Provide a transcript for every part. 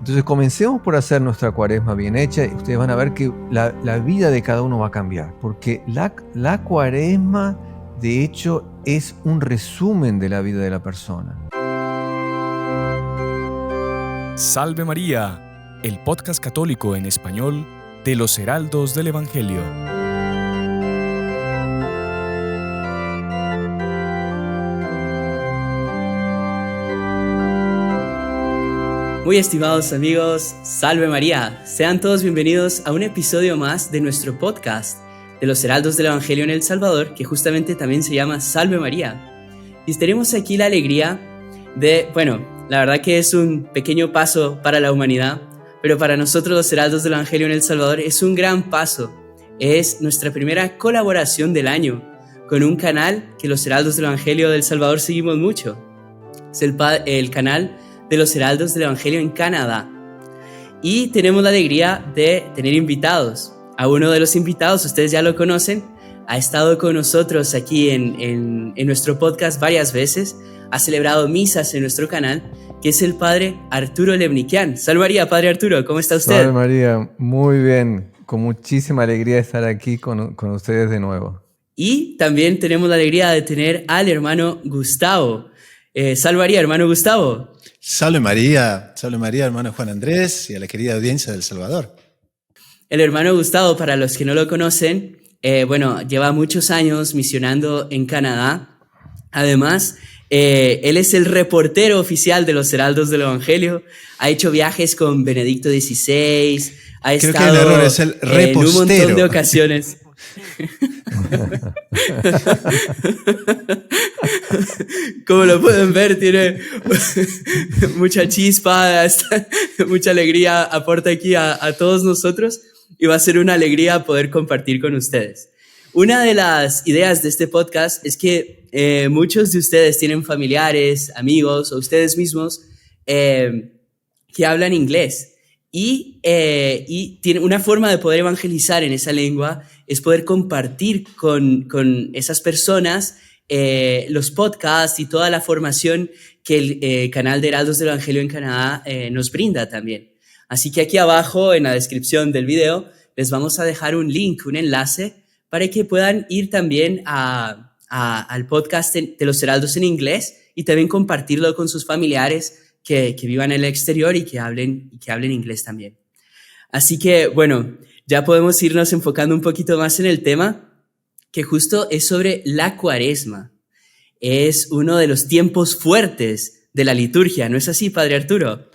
Entonces comencemos por hacer nuestra cuaresma bien hecha y ustedes van a ver que la vida de cada uno va a cambiar, porque la cuaresma de hecho es un resumen de la vida de la persona. Salve María, el podcast católico en español de los Heraldos del Evangelio. Muy estimados amigos, Salve María. Sean todos bienvenidos a un episodio más de nuestro podcast de los Heraldos del Evangelio en El Salvador, que justamente también se llama Salve María. Y tenemos aquí la alegría de, la verdad que es un pequeño paso para la humanidad, pero para nosotros los Heraldos del Evangelio en El Salvador es un gran paso. Es nuestra primera colaboración del año con un canal que los Heraldos del Evangelio del Salvador seguimos mucho. Es el canal de los Heraldos del Evangelio en Canadá. Y tenemos la alegría de tener invitados. A uno de los invitados, ustedes ya lo conocen, ha estado con nosotros aquí en nuestro podcast varias veces, ha celebrado misas en nuestro canal, que es el padre Arturo Levnikian. Salve María, padre Arturo, ¿cómo está usted? Salve María, muy bien, con muchísima alegría de estar aquí con ustedes de nuevo. Y también tenemos la alegría de tener al hermano Gustavo. Salve María, hermano Gustavo. Salve María, hermano Juan Andrés y a la querida audiencia del Salvador. El hermano Gustavo, para los que no lo conocen, lleva muchos años misionando en Canadá. Además, él es el reportero oficial de los Heraldos del Evangelio. Ha hecho viajes con Benedicto XVI. Creo que el error es el repostero. En un montón de ocasiones. Como lo pueden ver, tiene mucha chispa, mucha alegría, aporta aquí a todos nosotros y va a ser una alegría poder compartir con ustedes. Una de las ideas de este podcast es que muchos de ustedes tienen familiares, amigos o ustedes mismos que hablan inglés. Y tiene una forma de poder evangelizar en esa lengua es poder compartir con esas personas los podcasts y toda la formación que el canal de Heraldos del Evangelio en Canadá nos brinda también. Así que aquí abajo en la descripción del video les vamos a dejar un link, un enlace para que puedan ir también al podcast de los Heraldos en inglés y también compartirlo con sus familiares que vivan en el exterior y que hablen inglés también. Así que, ya podemos irnos enfocando un poquito más en el tema, que justo es sobre la cuaresma. Es uno de los tiempos fuertes de la liturgia, ¿no es así, padre Arturo?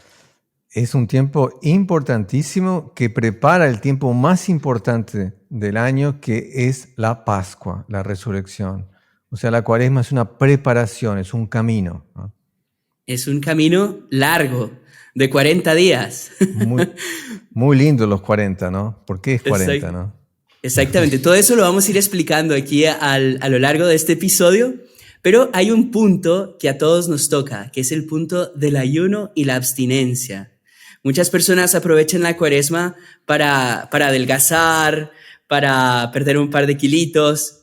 Es un tiempo importantísimo que prepara el tiempo más importante del año, que es la Pascua, la resurrección. O sea, la cuaresma es una preparación, es un camino, ¿no? Es un camino largo, de 40 días. Muy lindo los 40, ¿no? ¿Por qué es 40, no? Exactamente, todo eso lo vamos a ir explicando aquí a lo largo de este episodio, pero hay un punto que a todos nos toca, que es el punto del ayuno y la abstinencia. Muchas personas aprovechan la cuaresma para adelgazar, para perder un par de kilitos,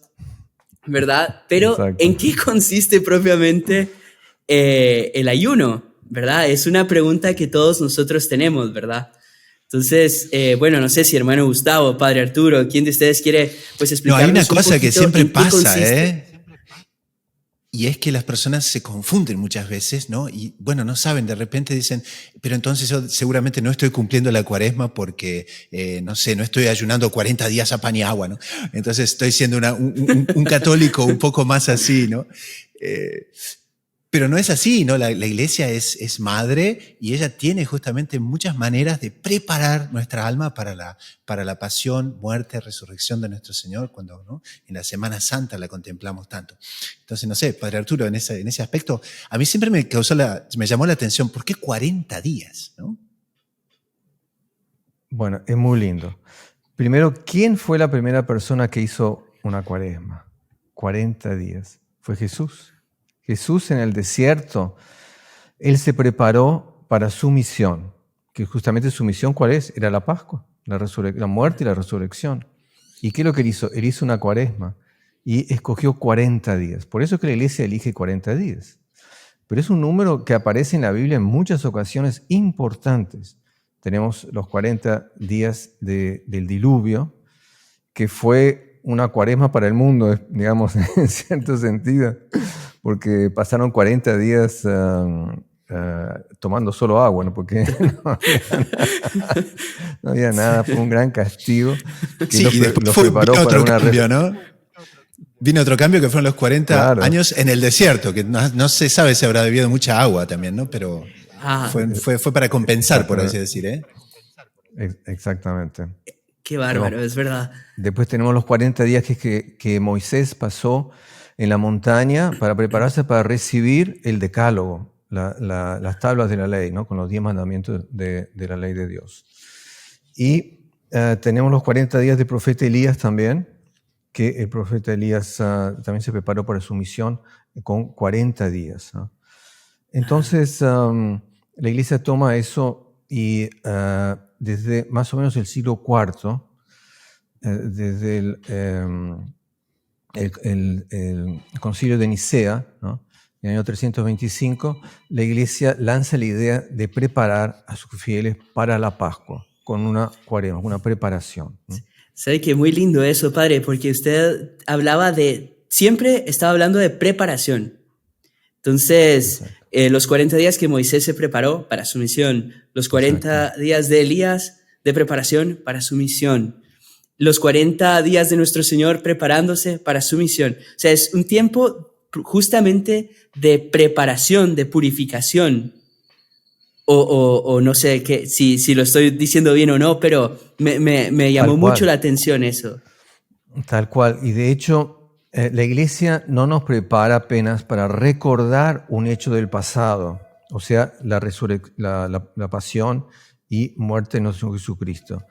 ¿verdad? Pero Exacto. ¿En qué consiste propiamente el ayuno? ¿Verdad? Es una pregunta que todos nosotros tenemos, ¿verdad? Entonces, no sé si hermano Gustavo, padre Arturo, ¿quién de ustedes quiere explicarnos un poquito? No, hay una cosa que siempre pasa, consiste? Y es que las personas se confunden muchas veces, ¿no? Y no saben, de repente dicen, pero entonces yo seguramente no estoy cumpliendo la cuaresma porque, no estoy ayunando 40 días a pan y agua, ¿no? Entonces estoy siendo un católico un poco más así, ¿no? Pero no es así, ¿no? La iglesia es madre y ella tiene justamente muchas maneras de preparar nuestra alma para la pasión, muerte, resurrección de nuestro Señor, cuando, ¿no?, en la Semana Santa la contemplamos tanto. Entonces, no sé, padre Arturo, en ese aspecto, a mí siempre me llamó la atención, ¿por qué 40 días, no? Bueno, es muy lindo. Primero, ¿quién fue la primera persona que hizo una cuaresma? 40 días. Fue Jesús. Jesús en el desierto, Él se preparó para su misión, que justamente su misión, ¿cuál es? Era la Pascua, la muerte y la resurrección. ¿Y qué es lo que Él hizo? Él hizo una cuaresma y escogió 40 días. Por eso es que la iglesia elige 40 días. Pero es un número que aparece en la Biblia en muchas ocasiones importantes. tenemos los 40 días del diluvio, que fue una cuaresma para el mundo, digamos, en cierto sentido, porque pasaron 40 días tomando solo agua, ¿no? Porque no había nada, fue un gran castigo. Que Sí, y después vino otro cambio, ¿no? Vino otro cambio que fueron los 40 años en el desierto, que no se sabe si habrá bebido mucha agua también, ¿no? Pero fue para compensar, por así decir, ¿eh? Exactamente. Qué bárbaro, Pero es verdad. después tenemos los 40 días que Moisés pasó en la montaña para prepararse para recibir el decálogo, las tablas de la ley, ¿no? Con los 10 mandamientos de la ley de Dios. Y tenemos los 40 días del profeta Elías también, que el profeta Elías también se preparó para su misión con 40 días, ¿no? Entonces, la iglesia toma eso y desde más o menos el siglo IV, desde el concilio de Nicea, ¿no? En el año 325, la iglesia lanza la idea de preparar a sus fieles para la Pascua, con una cuaresma, una preparación, ¿no? Sabe que muy lindo eso, padre, porque usted siempre estaba hablando de preparación. Entonces, los 40 días que Moisés se preparó para su misión, los 40 días de Elías de preparación para su misión, los 40 días de nuestro Señor preparándose para su misión. O sea, es un tiempo justamente de preparación, de purificación. O no sé si lo estoy diciendo bien o no, pero me llamó mucho la atención eso. Tal cual. Y de hecho, la iglesia no nos prepara apenas para recordar un hecho del pasado, o sea, la pasión y muerte de nuestro Señor Jesucristo.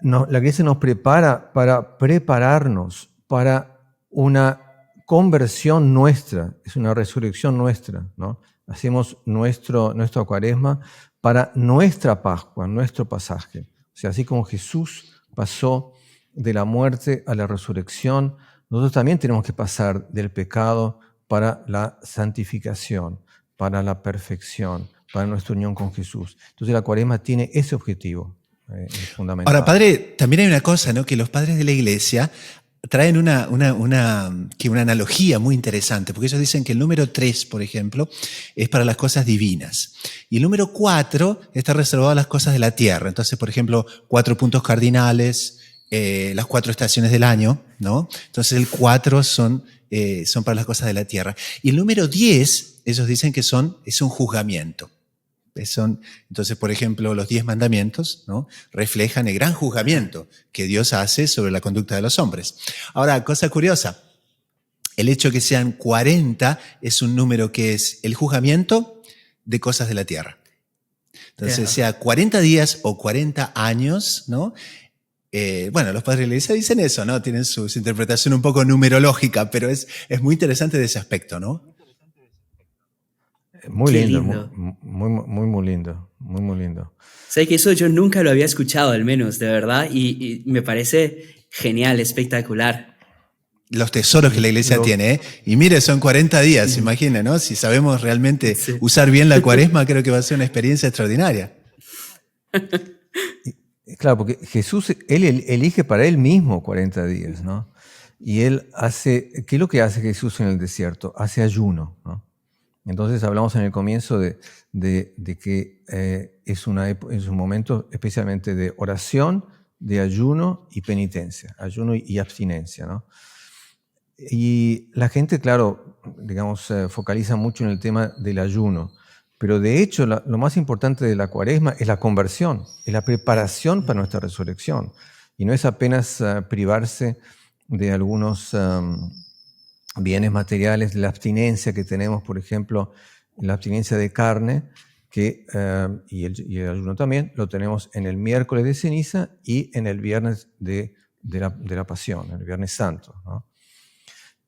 No, la iglesia nos prepara para prepararnos para una conversión nuestra, es una resurrección nuestra, ¿no? Hacemos nuestra cuaresma para nuestra Pascua, nuestro pasaje. O sea, así como Jesús pasó de la muerte a la resurrección, nosotros también tenemos que pasar del pecado para la santificación, para la perfección, para nuestra unión con Jesús. Entonces la cuaresma tiene ese objetivo fundamental. Ahora, padre, también hay una cosa, ¿no? Que los padres de la iglesia traen una analogía muy interesante, porque ellos dicen que el número 3, por ejemplo, es para las cosas divinas. Y el número 4 está reservado a las cosas de la tierra. Entonces, por ejemplo, 4 puntos cardinales, las 4 estaciones del año, ¿no? Entonces el 4 son para las cosas de la tierra. Y el número 10, ellos dicen que es un juzgamiento. Entonces, por ejemplo, los 10 mandamientos, ¿no? Reflejan el gran juzgamiento que Dios hace sobre la conducta de los hombres. Ahora, cosa curiosa, el hecho de que sean 40 es un número que es el juzgamiento de cosas de la tierra. Entonces, sea 40 días o 40 años, ¿no? Bueno, los padres de la iglesia dicen eso, ¿no? Tienen su interpretación un poco numerológica, pero es muy interesante de ese aspecto, ¿no? Muy lindo. Muy lindo, muy lindo. Sé que eso yo nunca lo había escuchado, al menos, de verdad, y me parece genial, espectacular. Los tesoros que la iglesia tiene, ¿eh? Y mire, son 40 días, imagina, ¿no? Si sabemos realmente usar bien la cuaresma, creo que va a ser una experiencia extraordinaria. Claro, porque Jesús, Él elige para Él mismo 40 días, ¿no? Y Él hace, ¿qué es lo que hace Jesús en el desierto? Hace ayuno, ¿no? Entonces hablamos en el comienzo de que es un momento especialmente de oración, de ayuno y penitencia, ayuno y abstinencia, ¿no? Y la gente, claro, digamos, focaliza mucho en el tema del ayuno, pero de hecho lo más importante de la cuaresma es la conversión, es la preparación para nuestra resurrección. Y no es apenas privarse de algunos bienes materiales, la abstinencia que tenemos, por ejemplo, la abstinencia de carne, y el ayuno también, lo tenemos en el miércoles de ceniza y en el viernes de la pasión, el viernes santo, ¿no?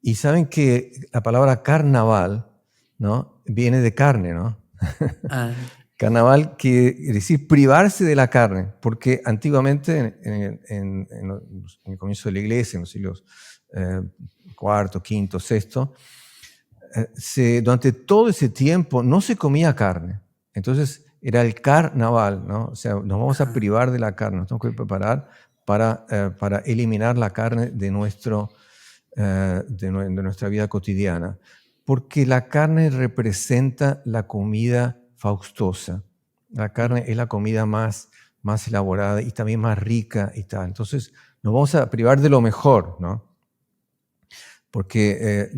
Y saben que la palabra carnaval, ¿no? Viene de carne, ¿no? Carnaval quiere decir privarse de la carne, porque antiguamente en el comienzo de la iglesia, en los siglos cuarto, quinto, sexto, durante todo ese tiempo no se comía carne. Entonces era el carnaval, ¿no? O sea, nos vamos a privar de la carne, nos tenemos que preparar para eliminar la carne de nuestra vida cotidiana, porque la carne representa la comida faustosa. La carne es la comida más elaborada y también más rica y tal. Entonces, nos vamos a privar de lo mejor, ¿no? Porque,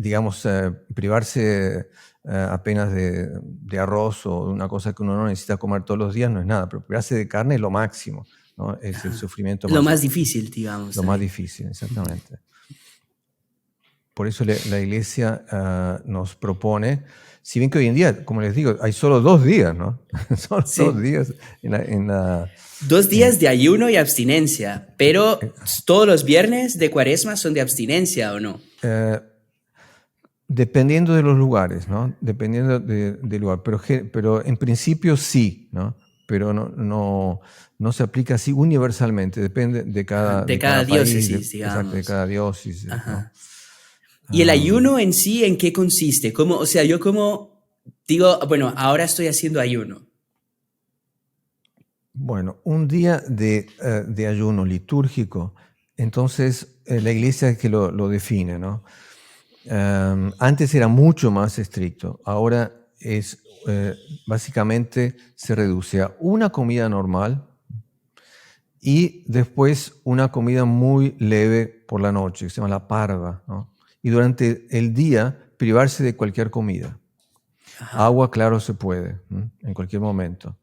privarse apenas de arroz o una cosa que uno no necesita comer todos los días no es nada, pero privarse de carne es lo máximo, ¿no? Es el sufrimiento lo más difícil, digamos. Lo más difícil, exactamente. Por eso la Iglesia nos propone, si bien que hoy en día, como les digo, hay solo 2 días, ¿no? Solo 2 días en la 2 días de ayuno y abstinencia, pero todos los viernes de Cuaresma son de abstinencia, ¿o no? Dependiendo de los lugares, ¿no? Dependiendo del lugar, pero en principio sí, ¿no? Pero no se aplica así universalmente, depende de cada diócesis, país, digamos. Exacto, de cada diócesis, ¿no? ¿Y el ayuno en sí en qué consiste? O sea, yo como digo, bueno, ahora estoy haciendo ayuno. Bueno, un día de ayuno litúrgico, entonces la Iglesia es que lo define, ¿no? Antes era mucho más estricto, ahora básicamente se reduce a una comida normal y después una comida muy leve por la noche, que se llama la parva, ¿no? Y durante el día privarse de cualquier comida. Ajá. Agua, claro, se puede, ¿no? En cualquier momento.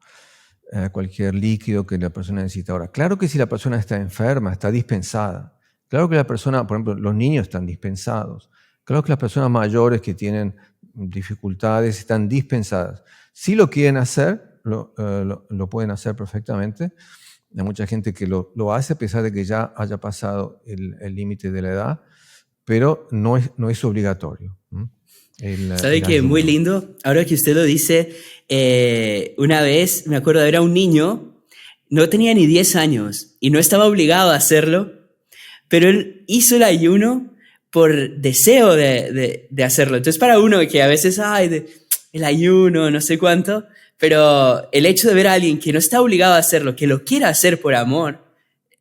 Cualquier líquido que la persona necesita. Ahora, claro que si la persona está enferma, está dispensada. Claro que la persona, por ejemplo, los niños están dispensados. Claro que las personas mayores que tienen dificultades están dispensadas. Si lo quieren hacer, lo pueden hacer perfectamente. Hay mucha gente que lo hace a pesar de que ya haya pasado el límite de la edad, pero no es obligatorio. ¿Sabe qué? Muy lindo. Ahora que usted lo dice, una vez me acuerdo, era un niño, no tenía ni 10 años y no estaba obligado a hacerlo, pero él hizo el ayuno por deseo de hacerlo. Entonces, para uno que a veces, el ayuno, no sé cuánto, pero el hecho de ver a alguien que no está obligado a hacerlo, que lo quiera hacer por amor,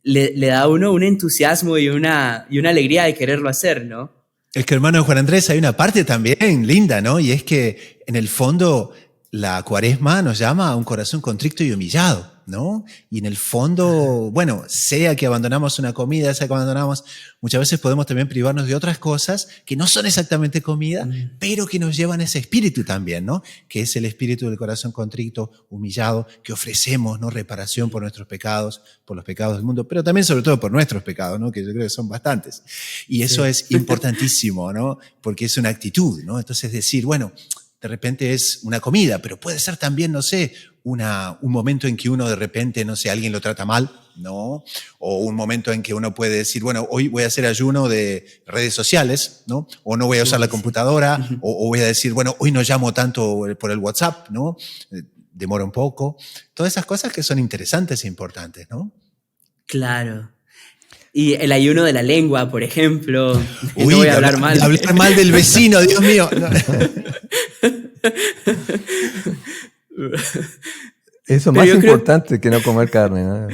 le da a uno un entusiasmo y una alegría de quererlo hacer, ¿no? Es que, hermano Juan Andrés, hay una parte también linda, ¿no? Y es que, en el fondo, la Cuaresma nos llama a un corazón contrito y humillado, ¿no? Y en el fondo, bueno, sea que abandonamos una comida, sea que abandonamos, muchas veces podemos también privarnos de otras cosas que no son exactamente comida, pero que nos llevan a ese espíritu también, ¿no? Que es el espíritu del corazón contrito, humillado, que ofrecemos, ¿no? Reparación por nuestros pecados, por los pecados del mundo, pero también sobre todo por nuestros pecados, ¿no? Que yo creo que son bastantes. Y eso es importantísimo, ¿no? Porque es una actitud, ¿no? Entonces decir, bueno, de repente es una comida, pero puede ser también, no sé, un momento en que uno de repente, no sé, alguien lo trata mal, ¿no? O un momento en que uno puede decir, bueno, hoy voy a hacer ayuno de redes sociales, ¿no? O no voy a usar la computadora, o voy a decir, bueno, hoy no llamo tanto por el WhatsApp, ¿no? Demora un poco. Todas esas cosas que son interesantes e importantes, ¿no? Claro. Y el ayuno de la lengua, por ejemplo. Uy, no voy a hablar mal. Hablar mal del vecino, Dios mío. No. Eso es más importante que no comer carne, ¿no?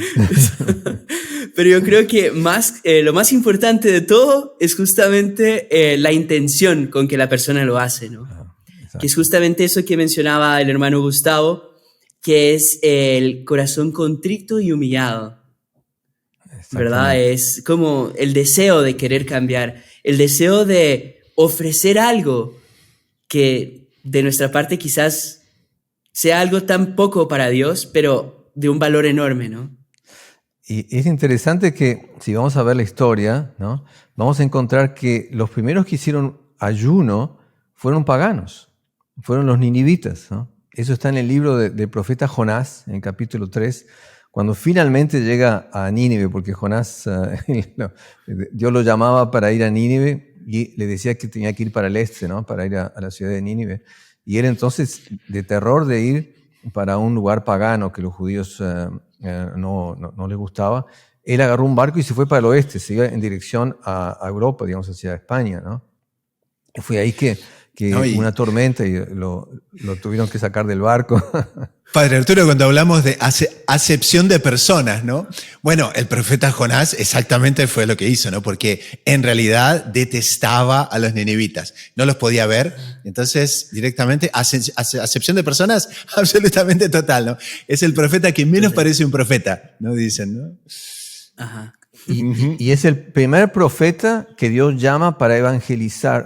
Pero yo creo que lo más importante de todo es justamente la intención con que la persona lo hace, ¿no? Que es justamente eso que mencionaba el hermano Gustavo, que es el corazón contrito y humillado. ¿Verdad? Es como el deseo de querer cambiar, el deseo de ofrecer algo que de nuestra parte quizás sea algo tan poco para Dios, pero de un valor enorme, ¿no? Y es interesante que si vamos a ver la historia, ¿no? Vamos a encontrar que los primeros que hicieron ayuno fueron paganos, fueron los ninivitas, ¿no? Eso está en el libro del profeta Jonás, en el capítulo 3, cuando finalmente llega a Nínive, porque Jonás, Dios lo llamaba para ir a Nínive y le decía que tenía que ir para el este, ¿no? Para ir a la ciudad de Nínive. Y él entonces, de terror de ir para un lugar pagano que los judíos no les gustaba, él agarró un barco y se fue para el oeste, se iba en dirección a Europa, digamos, hacia España, ¿no? Y fue ahí que que No, una tormenta y lo tuvieron que sacar del barco. Padre Arturo, cuando hablamos de acepción de personas, ¿no? Bueno, el profeta Jonás exactamente fue lo que hizo, ¿no? Porque en realidad detestaba a los ninivitas, no los podía ver, entonces directamente acepción de personas absolutamente total, ¿no? Es el profeta que menos parece un profeta, ¿no? Dicen, ¿no? Ajá. Y es el primer profeta que Dios llama para evangelizar,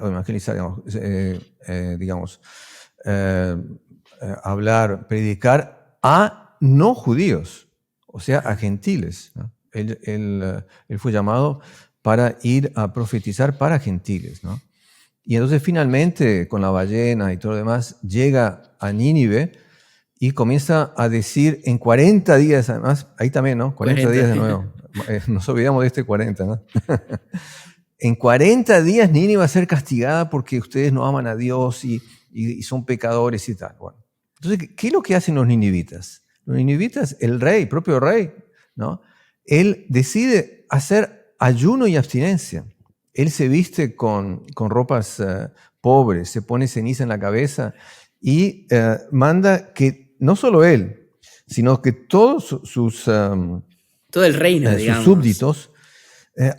hablar, predicar a no judíos, o sea, a gentiles, ¿no? Él fue llamado para ir a profetizar para gentiles, ¿no? Y entonces finalmente, con la ballena y todo lo demás, llega a Nínive y comienza a decir en 40 días, además, ahí también, ¿no? 40 días de nuevo. Nos olvidamos de este 40, ¿no? En 40 días Nínive va a ser castigada porque ustedes no aman a Dios y son pecadores y tal. Bueno, entonces, ¿qué es lo que hacen los ninivitas? Los ninivitas, el rey, propio rey, ¿no? Él decide hacer ayuno y abstinencia. Él se viste con ropas pobres, se pone ceniza en la cabeza y manda que no solo él, sino que todos sus Todo el reino, sus digamos. súbditos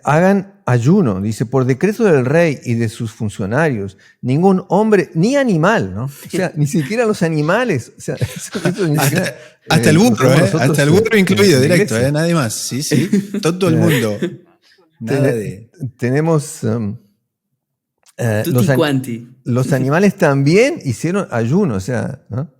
hagan ayuno. Dice, por decreto del rey y de sus funcionarios, ningún hombre ni animal, ¿no? O sea, ni siquiera los animales. O sea, eso ni siquiera, Hasta el burro, nosotros, hasta el burro incluido, en la directo, iglesia. nadie más. Sí, sí, todo el mundo. Nada de... Tenemos Tutti quanti. los animales también hicieron ayuno, o sea, ¿no?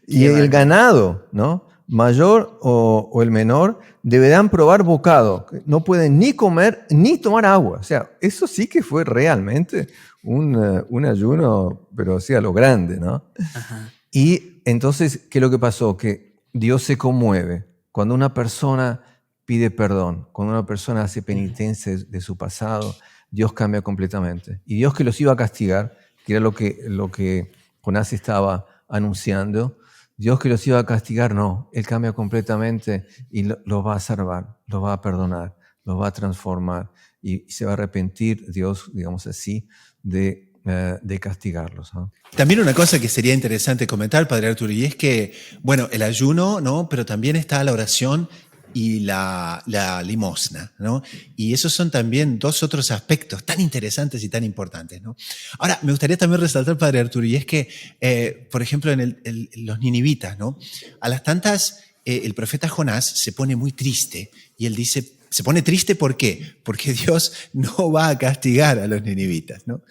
Y Qué el bárbaro. ganado, ¿no? Mayor o el menor, deberán probar bocado. No pueden ni comer ni tomar agua. O sea, eso sí que fue realmente un ayuno, pero o sea, a lo grande, ¿no? Ajá. Y entonces, ¿qué es lo que pasó? Que Dios se conmueve cuando una persona pide perdón, cuando una persona hace penitencia de su pasado, Dios cambia completamente. Y Dios, que los iba a castigar, que era lo que Jonás estaba anunciando, Dios, que los iba a castigar, no, Él cambia completamente y los va a salvar, los va a perdonar, los va a transformar y se va a arrepentir Dios, digamos así, de castigarlos, ¿no? También una cosa que sería interesante comentar, Padre Arturo, y es que, bueno, el ayuno, ¿no? Pero también está la oración y la limosna, ¿no? Y esos son también dos otros aspectos tan interesantes y tan importantes, ¿no? Ahora, me gustaría también resaltar, Padre Arturo, y es que, por ejemplo, en los ninivitas, ¿no? A las tantas, el profeta Jonás se pone muy triste y él dice, se pone triste, ¿por qué? Porque Dios no va a castigar a los ninivitas, ¿no?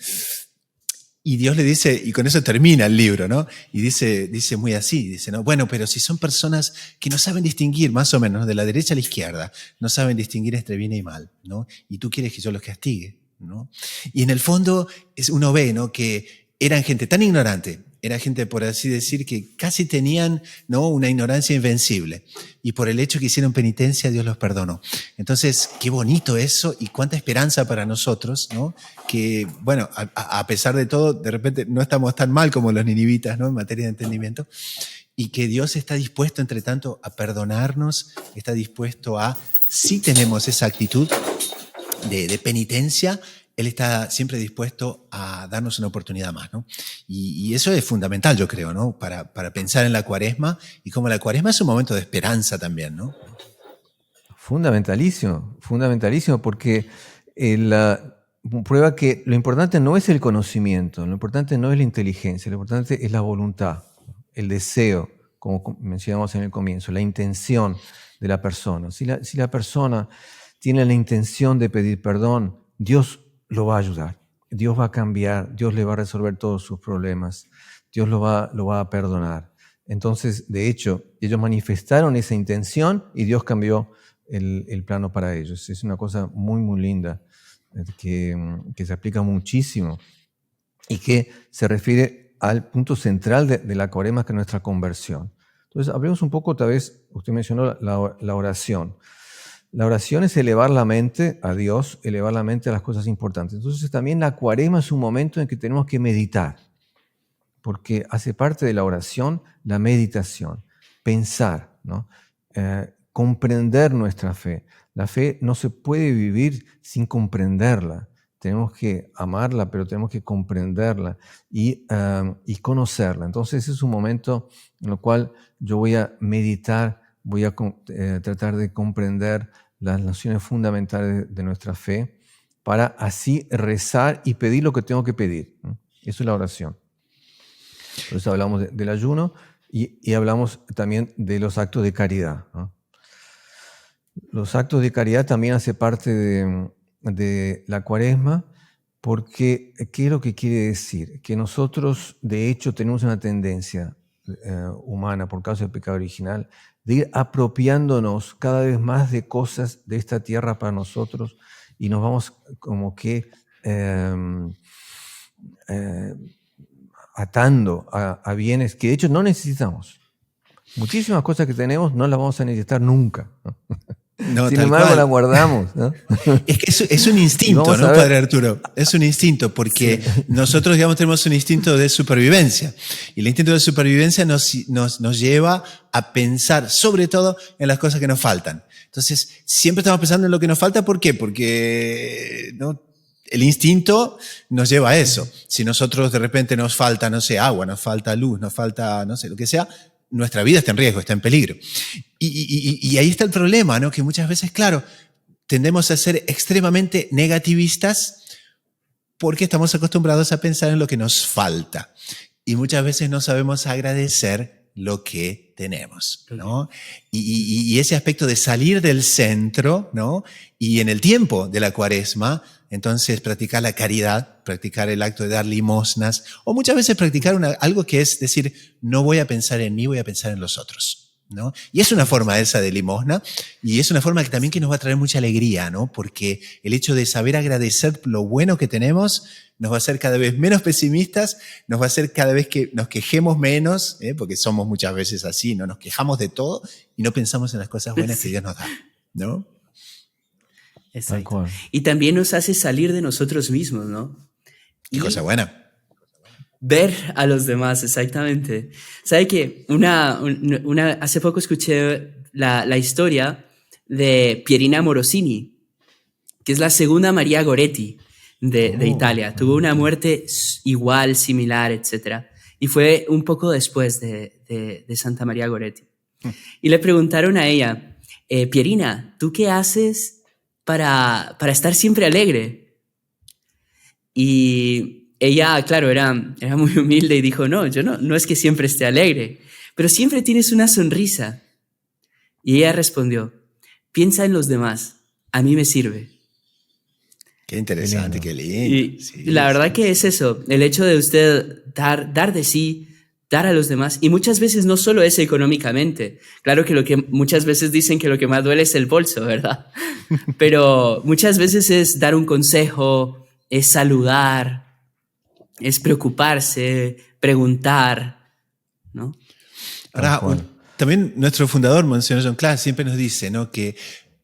Y Dios le dice, y con eso termina el libro, ¿no? Y dice muy así, dice, ¿no? Bueno, pero si son personas que no saben distinguir, más o menos, de la derecha a la izquierda, no saben distinguir entre bien y mal, ¿no? Y tú quieres que yo los castigue, ¿no? Y en el fondo uno ve, ¿no? Que eran gente tan ignorante, era gente, por así decir, que casi tenían, ¿no? Una ignorancia invencible. Y por el hecho que hicieron penitencia, Dios los perdonó. Entonces, qué bonito eso y cuánta esperanza para nosotros, ¿no? Que, bueno, a pesar de todo, de repente no estamos tan mal como los ninivitas, ¿no? En materia de entendimiento. Y que Dios está dispuesto, entre tanto, a perdonarnos, está dispuesto a, si tenemos esa actitud de penitencia, Él está siempre dispuesto a darnos una oportunidad más, ¿no? Y eso es fundamental, yo creo, ¿no? Para pensar en la Cuaresma y como la Cuaresma es un momento de esperanza también, ¿no? Fundamentalísimo, porque prueba que lo importante no es el conocimiento, lo importante no es la inteligencia, lo importante es la voluntad, el deseo, como mencionamos en el comienzo, la intención de la persona. Si la persona tiene la intención de pedir perdón, Dios lo va a ayudar, Dios va a cambiar, Dios le va a resolver todos sus problemas, Dios lo va a perdonar. Entonces, de hecho, ellos manifestaron esa intención y Dios cambió el plano para ellos. Es una cosa muy, muy linda que se aplica muchísimo y que se refiere al punto central de la Cuaresma, que es nuestra conversión. Entonces, hablemos un poco, tal vez, usted mencionó la oración. La oración es elevar la mente a Dios, elevar la mente a las cosas importantes. Entonces también la Cuaresma es un momento en que tenemos que meditar, porque hace parte de la oración la meditación, pensar, ¿no? Comprender nuestra fe. La fe no se puede vivir sin comprenderla. tenemos que amarla, pero tenemos que comprenderla y conocerla. Entonces es un momento en el cual yo voy a meditar, voy a tratar de comprender las nociones fundamentales de nuestra fe para así rezar y pedir lo que tengo que pedir, ¿no? Eso es la oración. Por eso hablamos del ayuno y hablamos también de los actos de caridad, ¿no? Los actos de caridad también hacen parte de la Cuaresma, porque ¿qué es lo que quiere decir? Que nosotros, de hecho, tenemos una tendencia humana, por causa del pecado original, de ir apropiándonos cada vez más de cosas de esta tierra para nosotros y nos vamos como que atando a bienes que de hecho no necesitamos. Muchísimas cosas que tenemos no las vamos a necesitar nunca, ¿no? No, Sin tal embargo, cual. las guardamos, ¿no? Es que es un instinto, ¿no, Padre Arturo? Es un instinto, porque nosotros, digamos, tenemos un instinto de supervivencia. Y el instinto de supervivencia nos lleva a pensar, sobre todo, en las cosas que nos faltan. Entonces, siempre estamos pensando en lo que nos falta. ¿Por qué? Porque, ¿no?, el instinto nos lleva a eso. Si nosotros de repente nos falta, no sé, agua, nos falta luz, nos falta, no sé, lo que sea, nuestra vida está en riesgo, está en peligro. Y ahí está el problema, ¿no? Que muchas veces, claro, tendemos a ser extremadamente negativistas porque estamos acostumbrados a pensar en lo que nos falta. Y muchas veces no sabemos agradecer lo que tenemos, ¿no? Y ese aspecto de salir del centro, ¿no? Y en el tiempo de la Cuaresma, entonces practicar la caridad, practicar el acto de dar limosnas, o muchas veces practicar algo que es decir, no voy a pensar en mí, voy a pensar en los otros, ¿no? Y es una forma esa de limosna, y es una forma que también que nos va a traer mucha alegría, ¿no? Porque el hecho de saber agradecer lo bueno que tenemos nos va a hacer cada vez menos pesimistas, nos va a hacer cada vez que nos quejemos menos, porque somos muchas veces así, ¿no? Nos quejamos de todo y no pensamos en las cosas buenas que Dios nos da, ¿no? Exacto. Y también nos hace salir de nosotros mismos, ¿no? Y cosa buena. Ver a los demás, exactamente. ¿Sabe qué? Hace poco escuché la historia de Pierina Morosini, que es la segunda María Goretti de Italia. Tuvo una muerte igual, similar, etc. Y fue un poco después de Santa María Goretti. Y le preguntaron a ella, Pierina, ¿tú qué haces para estar siempre alegre? Y ella, claro, era muy humilde y dijo, no, yo no es que siempre esté alegre, pero siempre tienes una sonrisa. Y ella respondió, piensa en los demás, a mí me sirve. Qué interesante, qué lindo. Y sí, la verdad que es eso, el hecho de usted dar de sí, dar a los demás, y muchas veces no solo es económicamente. Claro que muchas veces dicen que lo que más duele es el bolso, ¿verdad? Pero muchas veces es dar un consejo, es saludar, es preocuparse, preguntar, ¿no? Ahora, también nuestro fundador, Monseñor John Class, siempre nos dice, ¿no?, que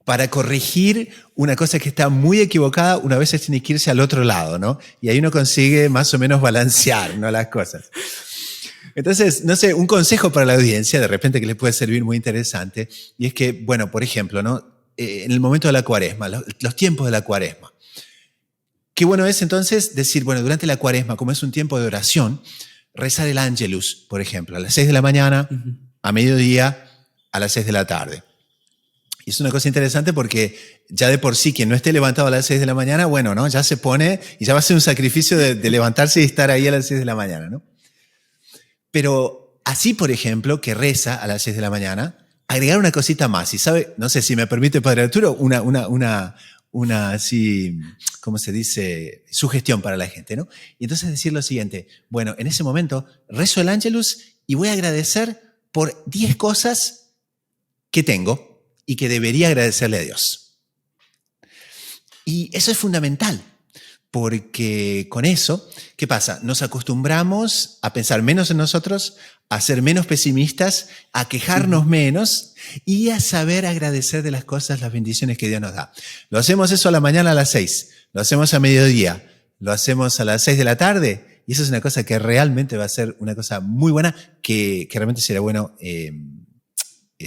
para corregir una cosa que está muy equivocada, una vez tiene que irse al otro lado, ¿no? Y ahí uno consigue más o menos balancear, ¿no?, las cosas. Entonces, no sé, un consejo para la audiencia, de repente que les puede servir muy interesante, y es que, bueno, por ejemplo, ¿no?, en el momento de la Cuaresma, los tiempos de la Cuaresma, qué bueno es entonces decir, bueno, durante la Cuaresma, como es un tiempo de oración, rezar el Ángelus, por ejemplo, a las 6 de la mañana, a mediodía, a las 6 de la tarde. Y es una cosa interesante porque ya de por sí quien no esté levantado a las 6 de la mañana, bueno, ¿no?, ya se pone y ya va a ser un sacrificio de levantarse y estar ahí a las 6 de la mañana, ¿no? Pero así, por ejemplo, que reza a las 6 de la mañana, agregar una cosita más. Y sabe, no sé si me permite, Padre Arturo, una así, ¿cómo se dice?, sugestión para la gente, ¿no? Y entonces decir lo siguiente, bueno, en ese momento rezo el Ángelus y voy a agradecer por 10 cosas que tengo y que debería agradecerle a Dios. Y eso es fundamental, porque con eso, ¿qué pasa? Nos acostumbramos a pensar menos en nosotros, a ser menos pesimistas, a quejarnos menos y a saber agradecer de las cosas, las bendiciones que Dios nos da. Lo hacemos eso a la mañana a las 6, lo hacemos a mediodía, lo hacemos a las 6 de la tarde, y eso es una cosa que realmente va a ser una cosa muy buena, que realmente sería bueno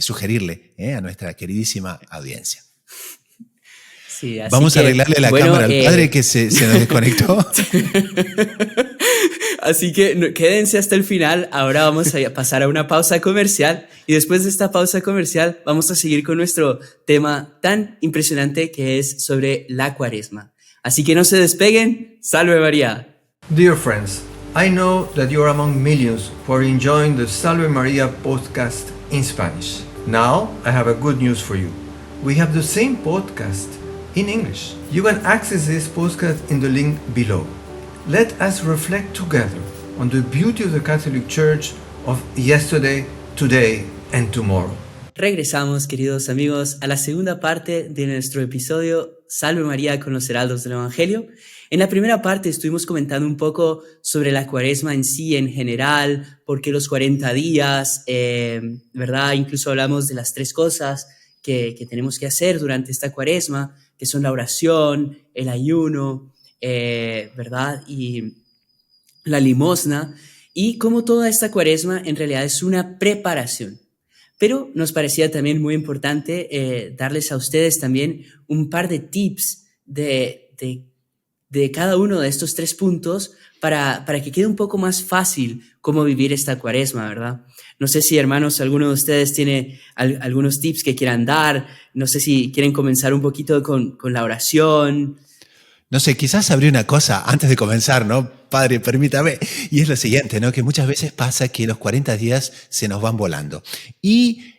sugerirle a nuestra queridísima audiencia. Sí, así Vamos a arreglarle la cámara al padre que se nos desconectó. Así que quédense hasta el final. Ahora vamos a pasar a una pausa comercial y después de esta pausa comercial vamos a seguir con nuestro tema tan impresionante que es sobre la Cuaresma. Así que no se despeguen. ¡Salve María! Dear friends, I know that you are among millions who are enjoying the Salve Maria podcast in Spanish. Now, I have a good news for you. We have the same podcast in English. You can access this podcast in the link below. Let us reflect together on the beauty of the Catholic Church of yesterday, today, and tomorrow. Regresamos, queridos amigos, a la segunda parte de nuestro episodio Salve María con los Heraldos del Evangelio. En la primera parte estuvimos comentando un poco sobre la Cuaresma en sí, en general, por qué los 40 días, ¿verdad? Incluso hablamos de las 3 cosas que tenemos que hacer durante esta Cuaresma, que son la oración, el ayuno, ¿verdad? Y la limosna, y cómo toda esta Cuaresma en realidad es una preparación. Pero nos parecía también muy importante darles a ustedes también un par de tips de cada uno de estos 3 puntos para que quede un poco más fácil cómo vivir esta Cuaresma, ¿verdad? No sé si, hermanos, alguno de ustedes tiene algunos tips que quieran dar. No sé si quieren comenzar un poquito con la oración. No sé, quizás abrí una cosa antes de comenzar, ¿no? Padre, permítame. Y es lo siguiente, ¿no? Que muchas veces pasa que los 40 días se nos van volando. Y,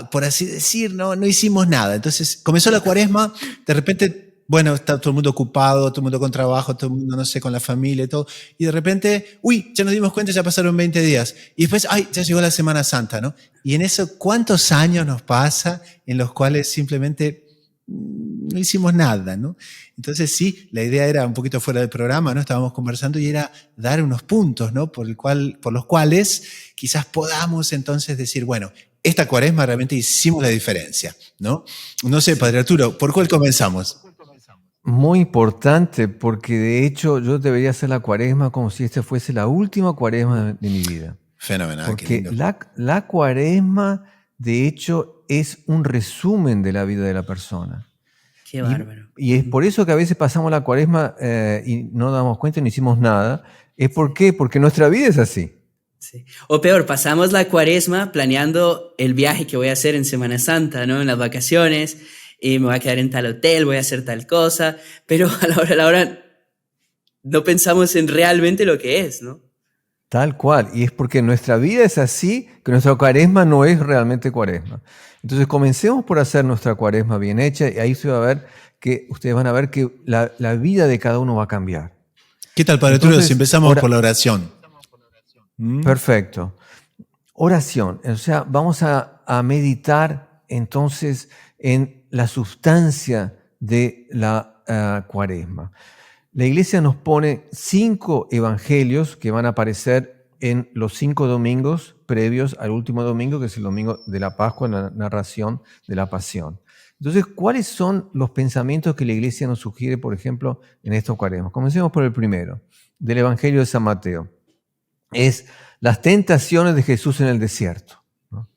por así decir, no hicimos nada. Entonces, comenzó la Cuaresma, de repente, bueno, está todo el mundo ocupado, todo el mundo con trabajo, todo el mundo, no sé, con la familia y todo. Y de repente, ya nos dimos cuenta, ya pasaron 20 días. Y después, ya llegó la Semana Santa, ¿no? Y en eso, ¿cuántos años nos pasa en los cuales simplemente no hicimos nada, ¿no? Entonces sí, la idea era un poquito fuera del programa, ¿no? Estábamos conversando y era dar unos puntos, ¿no? Por los cuales quizás podamos entonces decir, bueno, esta Cuaresma realmente hicimos la diferencia, ¿no? No sé, Padre Arturo, ¿por cuál comenzamos? Muy importante, porque de hecho yo debería hacer la Cuaresma como si esta fuese la última Cuaresma de mi vida. Fenomenal. Porque la Cuaresma, de hecho, es un resumen de la vida de la persona. Qué bárbaro. Y es por eso que a veces pasamos la Cuaresma y no damos cuenta y no hicimos nada. ¿Por qué? Porque nuestra vida es así. Sí. O peor, pasamos la Cuaresma planeando el viaje que voy a hacer en Semana Santa, ¿no? En las vacaciones, y me voy a quedar en tal hotel, voy a hacer tal cosa, pero a la hora no pensamos en realmente lo que es, ¿no? Tal cual. Y es porque nuestra vida es así que nuestra Cuaresma no es realmente Cuaresma. Entonces comencemos por hacer nuestra Cuaresma bien hecha y ahí ustedes van a ver que la vida de cada uno va a cambiar. ¿Qué tal, Padre Arturo, si empezamos por la oración? Perfecto. Oración. O sea, vamos a meditar entonces en la sustancia de la Cuaresma. La Iglesia nos pone 5 evangelios que van a aparecer en los 5 domingos previos al último domingo, que es el domingo de la Pascua, en la narración de la Pasión. Entonces, ¿cuáles son los pensamientos que la Iglesia nos sugiere, por ejemplo, en estos Cuaresmas? Comencemos por el primero, del Evangelio de San Mateo. Es las tentaciones de Jesús en el desierto, ¿no?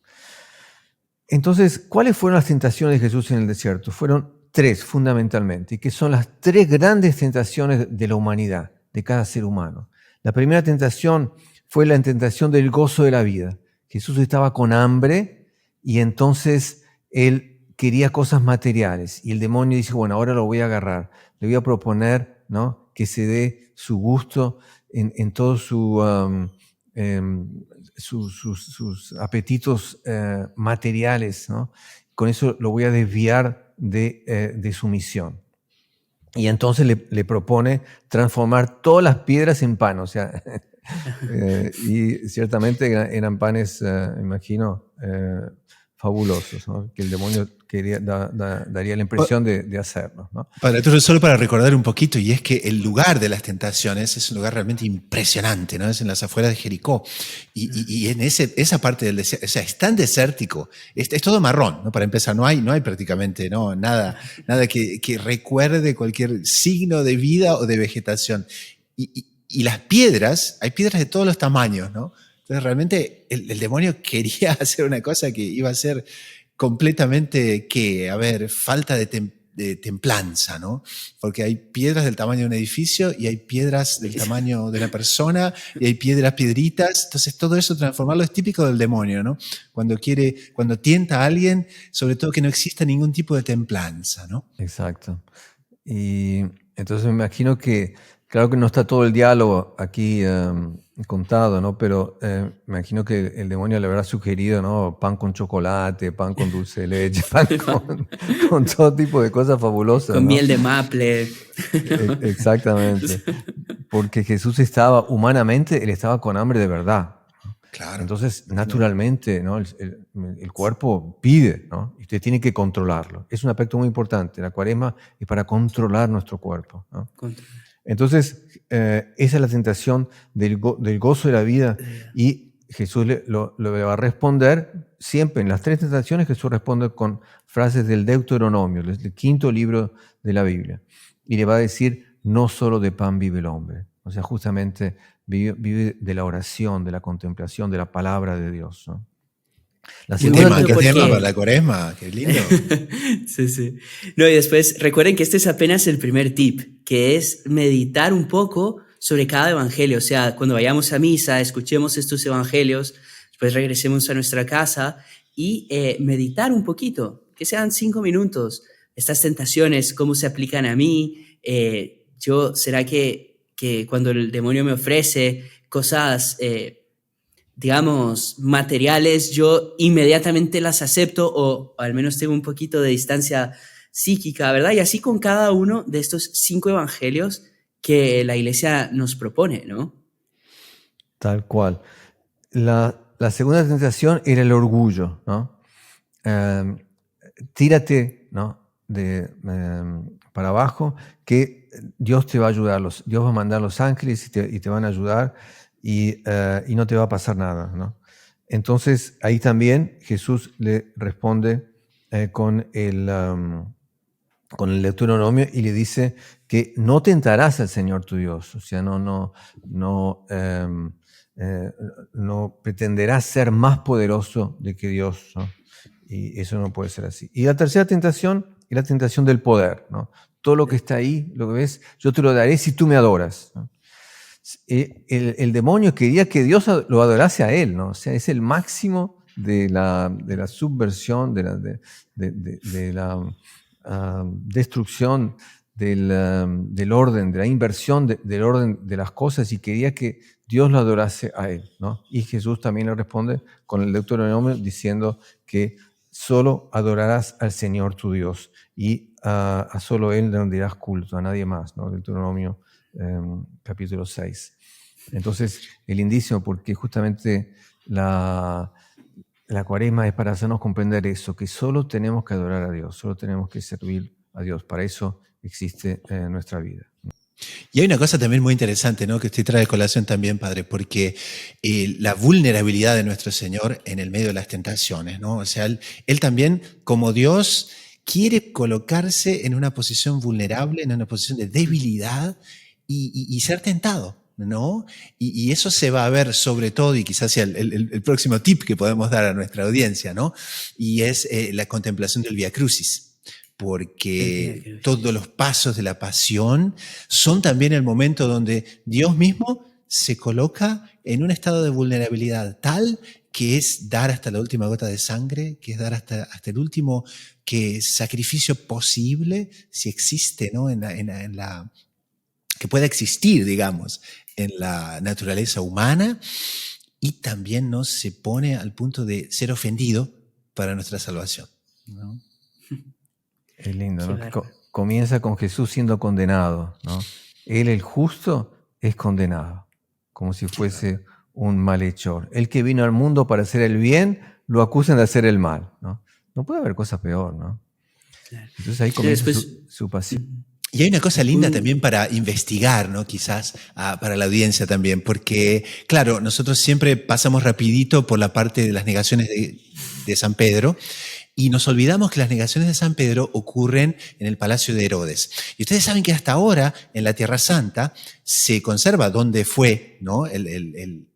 Entonces, ¿cuáles fueron las tentaciones de Jesús en el desierto? Fueron 3 fundamentalmente, y que son las 3 grandes tentaciones de la humanidad, de cada ser humano. La primera tentación fue la tentación del gozo de la vida. Jesús estaba con hambre y entonces él quería cosas materiales y el demonio dice, bueno, ahora lo voy a agarrar, le voy a proponer, ¿no?, que se dé su gusto en todos sus apetitos materiales, ¿no? Con eso lo voy a desviar de su misión. Y entonces le propone transformar todas las piedras en pan, o sea, y ciertamente eran panes, imagino, fabulosos, ¿no?, que el demonio daría la impresión de hacerlos, ¿no? Padre Arturo, solo para recordar un poquito, y es que el lugar de las tentaciones es un lugar realmente impresionante, ¿no? Es en las afueras de Jericó. Y en esa parte del desierto, o sea, es tan desértico, es todo marrón, ¿no? Para empezar, no hay prácticamente, ¿no?, nada que recuerde cualquier signo de vida o de vegetación. Y las piedras, hay piedras de todos los tamaños, ¿no? Entonces realmente el demonio quería hacer una cosa que iba a ser completamente, falta de de templanza, ¿no? Porque hay piedras del tamaño de un edificio y hay piedras del tamaño de una persona y hay piedritas. Entonces todo eso transformarlo es típico del demonio, ¿no? Cuando tienta a alguien, sobre todo que no exista ningún tipo de templanza, ¿no? Exacto. Y entonces me imagino que, claro que no está todo el diálogo aquí contado, ¿no? Pero me imagino que el demonio le habrá sugerido, ¿no? Pan con chocolate, pan con dulce de leche, pan con todo tipo de cosas fabulosas, Con ¿no? miel de maple. Exactamente. Porque Jesús estaba, humanamente, él estaba con hambre de verdad. Claro. Entonces, naturalmente, ¿no? El cuerpo pide, ¿no? Y usted tiene que controlarlo. Es un aspecto muy importante. La cuaresma es para controlar nuestro cuerpo, ¿no? Entonces, esa es la tentación del gozo de la vida. Y Jesús lo va a responder siempre. En las tres tentaciones, Jesús responde con frases del Deuteronomio, el quinto libro de la Biblia. Y le va a decir, no solo de pan vive el hombre. O sea, justamente vive de la oración, de la contemplación, de la palabra de Dios, ¿no? ¿Qué tema para la cuaresma? ¡Qué lindo! Sí. No, y después recuerden que este es apenas el primer tip, que es meditar un poco sobre cada evangelio. O sea, cuando vayamos a misa, escuchemos estos evangelios, después regresemos a nuestra casa y meditar un poquito, que sean 5 minutos. Estas tentaciones, ¿cómo se aplican a mí? ¿Será que cuando el demonio me ofrece cosas, digamos, materiales, yo inmediatamente las acepto o al menos tengo un poquito de distancia psíquica, ¿verdad? Y así con cada uno de estos 5 evangelios que la iglesia nos propone, ¿no? Tal cual. La segunda tentación era el orgullo, ¿no? Tírate, ¿no? Para abajo, que Dios te va a ayudar, Dios va a mandar los ángeles y te van a ayudar y no te va a pasar nada, ¿no? Entonces ahí también Jesús le responde con el Deuteronomio y le dice que no tentarás al Señor tu Dios, o sea, no pretenderás ser más poderoso de que Dios, ¿no? Y eso no puede ser así. Y la tercera tentación es la tentación del poder, ¿no? Todo lo que está ahí, lo que ves, yo te lo daré si tú me adoras, ¿no? El demonio quería que Dios lo adorase a él, ¿no? O sea, es el máximo de la subversión, de la destrucción del orden, de la inversión del orden de las cosas, y quería que Dios lo adorase a él, ¿no? Y Jesús también le responde con el Deuteronomio diciendo que solo adorarás al Señor tu Dios y a solo Él le rendirás culto, a nadie más, ¿no? Deuteronomio capítulo 6. Entonces, el indicio, porque justamente la cuaresma es para hacernos comprender eso, que solo tenemos que adorar a Dios, solo tenemos que servir a Dios. Para eso existe nuestra vida. Y hay una cosa también muy interesante, ¿no? Que usted trae a colación también, Padre, porque la vulnerabilidad de nuestro Señor en el medio de las tentaciones, ¿no? O sea, él también, como Dios, quiere colocarse en una posición vulnerable, en una posición de debilidad y ser tentado, ¿no? Y eso se va a ver sobre todo, y quizás sea el próximo tip que podemos dar a nuestra audiencia, ¿no? Y es la contemplación del Vía Crucis. Porque todos los pasos de la pasión son también el momento donde Dios mismo se coloca en un estado de vulnerabilidad tal que es dar hasta la última gota de sangre, que es dar hasta el último sacrificio posible, si existe, ¿no? Que pueda existir, digamos, en la naturaleza humana, y también, ¿no? Se pone al punto de ser ofendido para nuestra salvación, ¿no? Es lindo, ¿no? Claro. Que comienza con Jesús siendo condenado, ¿no? Él, el justo, es condenado, como si fuese un malhechor. El que vino al mundo para hacer el bien, lo acusan de hacer el mal, ¿no? No puede haber cosa peor, ¿no? Claro. Entonces ahí comienza Después, su pasión. Y hay una cosa linda también para investigar, ¿no? Quizás para la audiencia también, porque, claro, nosotros siempre pasamos rapidito por la parte de las negaciones de San Pedro, y nos olvidamos que las negaciones de San Pedro ocurren en el palacio de Herodes. Y ustedes saben que hasta ahora, en la Tierra Santa, se conserva dónde fue, ¿no? el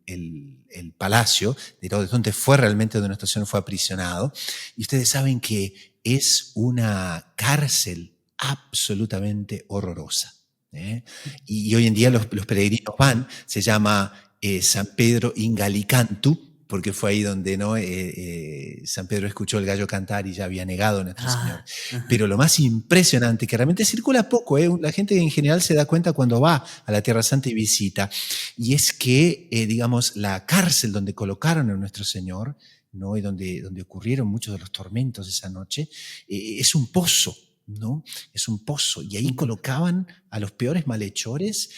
palacio de Herodes, donde fue realmente donde nuestro Señor fue aprisionado. Y ustedes saben que es una cárcel absolutamente horrorosa. Y hoy en día los peregrinos van, se llama San Pedro in Gallicantu, porque fue ahí donde ¿no? San Pedro escuchó el gallo cantar y ya había negado a nuestro Señor. Pero lo más impresionante, que realmente circula poco, la gente en general se da cuenta cuando va a la Tierra Santa y visita, y es que, digamos, la cárcel donde colocaron a nuestro Señor, ¿no? Y donde ocurrieron muchos de los tormentos esa noche, es un pozo, ¿no? Es un pozo, y ahí colocaban a los peores malhechores,